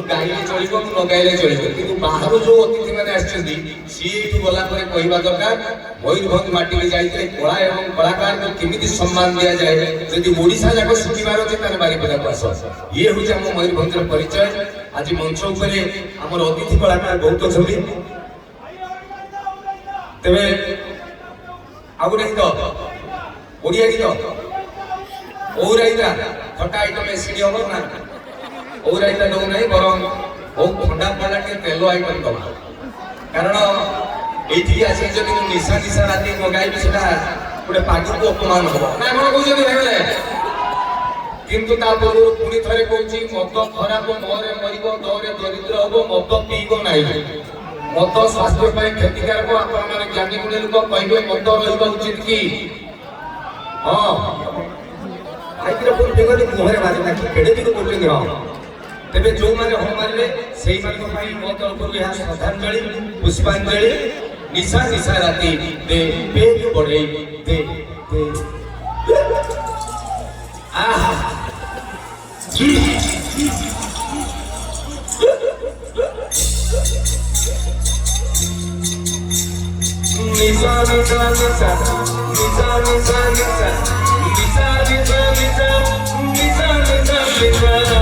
गाइले चलो न गाइले चलो कि बाहर जो अतिथि मैंने आसू गला कहवा दरकार मयूरभंज माटी में जाते कला और कलाकार को केमी सम्मान दि जाए जदि ओडिशा जाक शिखार अच्छे तेज बारिपदा को आस ये हूँ आम मयूरभंज परिचय। आज मंच उपर आम अतिथि कलाकार बहुत अच्छे तेरे आउ गए गीत ओडिया गीत ओराइता खटा आइटम एसिड हम ना ओराइता दौ ना बर बहुत ठंडा पड़ा के तेल आइटम दबा कारण ये आस निशा निशा राति मगाइबी से गोटे पाग को अपमान हम ना कौन कहते किंतु पूर्व पुणी थे कौन मद खराब मोरे मर दौरे दरिद्र हम मद पीब ना मद स्वास्थ्य क्षतिकारक आप ज्ञानी गुणी लोक कहे मद रहा उचित कि हाँ माइक्रोफोन टेक मुहर बाजना केड़े भी बोलते हाँ तेरे जो मैंने हम मारे से मो तरफ यह श्रद्धांजलि पुष्पांजलि निशा निशा राति दे पेट बढ़े दे दे आहा निशा निशा निशा निशा निशा निशा निशा निशा निशा निशा निशा निशा